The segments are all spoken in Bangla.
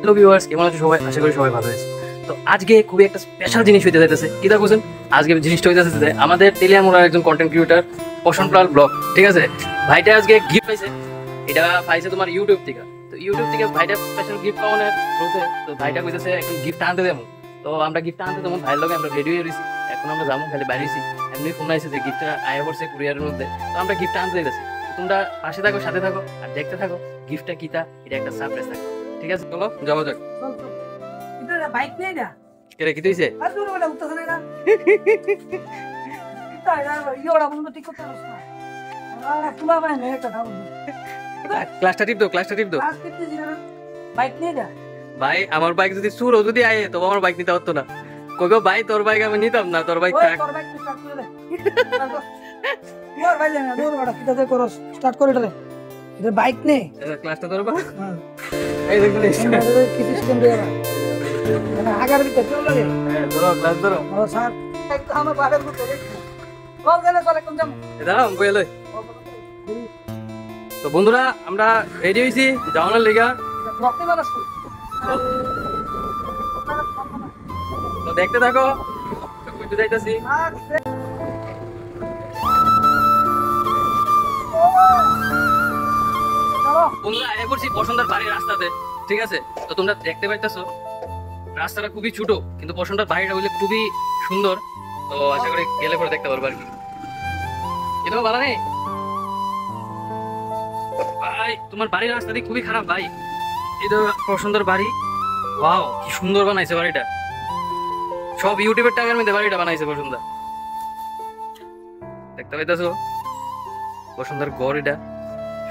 হ্যালো ভিউয়ার্স, কেমন আছো সবাই? আশা করি সবাই ভালো আছে। তো আজকে খুবই একটা স্পেশাল জিনিস হইতে যাইতেছে। কি তা বুঝছেন? আজকে জিনিসটা হইতেছে যে আমাদের তেলিয়ামুড়ার একজন কন্টেন্ট ক্রিয়েটর পোষণ পাল ব্লগ, ঠিক আছে? ভাইটা আজকে গিফট পাইছে। এটা পাইছে তোমার ইউটিউব থেকে। তো ইউটিউব থেকে ভাইটা স্পেশাল গিফট পাওয়ার থ্রুতে তো ভাইটা কইতেছে এখন গিফট আনতে দেবো। তো আমরা গিফট আনতে দেবো, ভাইয়ের লগে আমরা রেডি হয়ে রয়েছি। এখন আমরা যাবো, খালি বাইরেছি। এমনি ফোন আইছে যে গিফটটা আয়া পড়ছে কুরিয়ারের মধ্যে। তো আমরা গিফট আনতে যাচ্ছি। তোমরা পাশে থাকো, সাথে থাকো আর দেখতে থাকো গিফটটা কিতা, এটা একটা সারপ্রাইজ থাকো। ঠিক আছে, চলো যাওয়া যাক। বাইক নেই না কেরে কি হইছে? আর দূর ওটা উঠতেছ না এটা ইওড়া বন্ধ ঠিক করতে পারছ না আর তুলা বাই না একটা দাও ক্লাসটা টিপ দাও, ক্লাসটা টিপ দাও। ক্লাস করতে জিনা বাইক নেই না ভাই আমার বাইক যদি সুরও যদি আয়ে তো আমার বাইক নিতে হতো না। কইগো ভাই তোর বাইক আমি নিতাম না, তোর বাইক থাক। তোর বাইক স্টার্ট করে দে তোর বাইক না দূর ওটা কিটা দে করো স্টার্ট করে দে এটা বাইক নেই ক্লাসটা ধরবা। হ্যাঁ এই দেখুন কি সিস্টেম দেয়া না আগার ভিতরে চল লাগে হ্যাঁ ধরো, ক্লাস ধরো। ও স্যার একটু আমার বাড়ির ভিতরে দেখি কল গেলে চলে কোন যাম দাঁড়াও বইলে। তো বন্ধুরা আমরা রেডি হইছি যাওয়ার লাগা। রক্তে বানাস তো দেখতে থাকো কইতে যাইতাছি। বন্ধুরা আয় করছি বসন্তার বাড়ির রাস্তাতে, ঠিক আছে? তো তোমরা দেখতে পাইতেছো রাস্তাটা খুবই ছোট, কিন্তু বসন্তার বাড়িটা হইলে খুবই সুন্দর। তো আশা করি গেলে পরে দেখতে পারবো আর কি। এটাও ভালো নেই ভাই, তোমার বাড়ির রাস্তা দিয়ে খুবই খারাপ ভাই। এটা বসন্তার বাড়ি, ওয়াও কি সুন্দর বানাইছে বাড়িটা। সব ইউটিউবের টাকার মধ্যে বাড়িটা বানাইছে বসুন্ধরা। দেখতে পাইতেছো বসুন্ধরার ঘর, এটা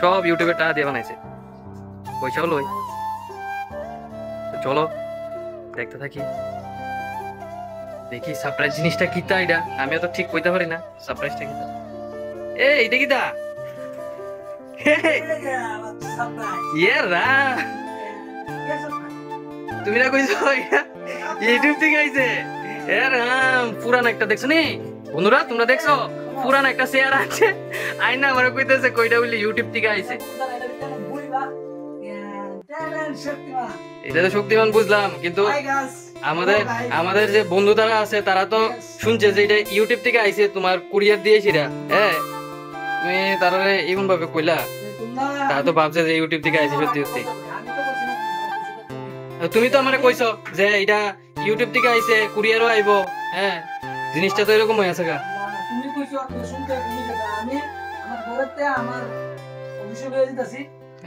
সব ইউটিউবের টাকা দিয়ে বানাইছে, পয়সাও লই। চলো দেখতে থাকি, দেখি সারপ্রাইজ জিনিসটা কিতা। এটা আমিও তো ঠিক কইতে পারি না সারপ্রাইজটা কিতা। এই এটা কিতা? ইয়ে রা তুমি না কইছো ইউটিউব থেকে আইছে? এ রাম পুরান একটা দেখছো নি বন্ধুরা? তোমরা দেখছো পুরান একটা শেয়ার আছে আইনা আমারে কইতেছে কইটা বলি ইউটিউব থেকে আইছে। এটা তো শক্তিমান বুঝলাম, কিন্তু আমাদের যে বন্ধু তারা আছে তারা তো শুনছে যে এটা ইউটিউব থেকে আইছে, তোমার কুরিয়ার দিয়েছি রা। হ্যাঁ তুমি তারারে এমন ভাবে কইলা, তারা তো ভাবছে যে ইউটিউব থেকে আইছে সত্যি সত্যি। তুমি তো আমারে কইছো যে এটা ইউটিউব থেকে আইছে, কুরিয়ারও আইবো। হ্যাঁ জিনিসটা তো এরকম হয়ে আছে গা। তুমি কইছো শুনতে তুমি যেটা আমি আমার ঘরেতে আমার অফিসে গিয়ে দিতাছি।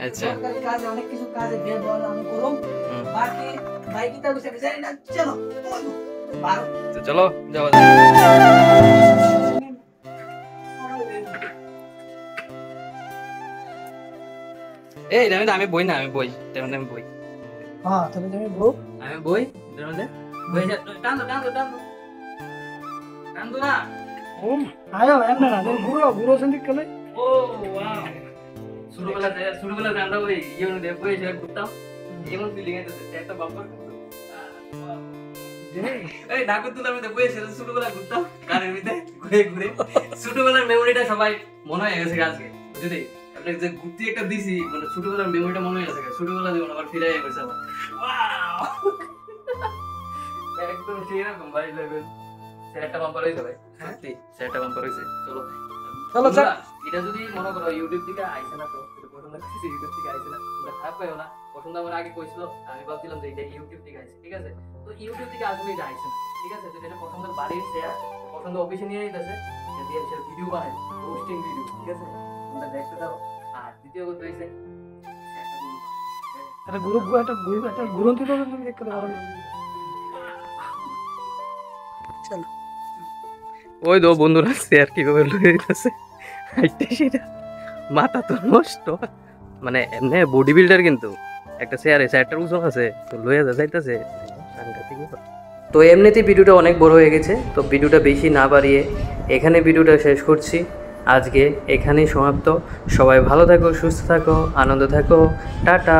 আচ্ছা সরকারি কাজে অনেক কিছু কাজে দিয়ে দেওয়া আমি করব, বাকি বাইকিটা বসে যাই না। চলো তো চলো যাওয়া যাক। এই আমি বই না, আমি বই আমি বই। হ্যাঁ তুমি তুমি বউ আমি বই বই টানো টানো টানো টানো না। আয়ো এমন না তুমি ঘুরো সন্দিক কলে। ও ওয়াও, ছোটবেলাতে আমরা ওই ইউনো দিয়ে বই এসে ঘুরতাম, এমন ফিলিং আইতেছে একটা বাম্পার করতো। এই ঢাকুর তুলার মধ্যে বই এসে ছোটবেলা ঘুরতাম কারের মধ্যে ঘুরে ঘুরে। ছোটবেলার মেমোরিটা সবাই মনে হয়ে গেছে আজকে, বুঝলি? আপনাকে যে ঘুরতে একটা দিছি, মানে ছোটবেলার মেমোরিটা মনে হয়ে গেছে, ছোটবেলা জীবন আবার ফিরে গেছে আবার। একদম সেরকম ভাই লেভেল। সেটা বাম্পার হইছে ভাই, সত্যি সেটা বাম্পার হইছে। চলো চলো স্যার, এটা যদি মনে করো ইউটিউব থেকে আইছে না, তো এটা পছন্দ করছি ইউটিউব থেকে আইছে না, তোমরা খারাপ পাইও না। পছন্দ আমার আগে কইছিল, আমি ভাবছিলাম যে এটা ইউটিউব থেকে আইছে, ঠিক আছে? তো ইউটিউব থেকে আসলে এটা আইছে না, ঠিক আছে? তো এটা পছন্দের বাড়ির শেয়ার, পছন্দ অফিসে নিয়ে যাইতেছে, এটা দিয়ে সে ভিডিও বানায়, পোস্টিং ভিডিও, ঠিক আছে? তোমরা দেখতে দাও। আর দ্বিতীয় কথা হইছে একটা ঘুরন্তি তো তুমি দেখতে পারো। চলো ওই দো বন্ধুরা শেয়ার কিভাবে লয়ে যাইতেছে হাইটে, সেটা মাথা তো নষ্ট। মানে এমনি বডি বিল্ডার, কিন্তু একটা শেয়ার আছে, একটা ওজন আছে, তো লয়ে যাইতেছে সাংঘাতিক। তো এমনিতেই ভিডিওটা অনেক বড় হয়ে গেছে, তো ভিডিওটা বেশি না বাড়িয়ে এখানে ভিডিওটা শেষ করছি। আজকে এখানেই সমাপ্ত। সবাই ভালো থাকো, সুস্থ থাকো, আনন্দ থাকো, টাটা।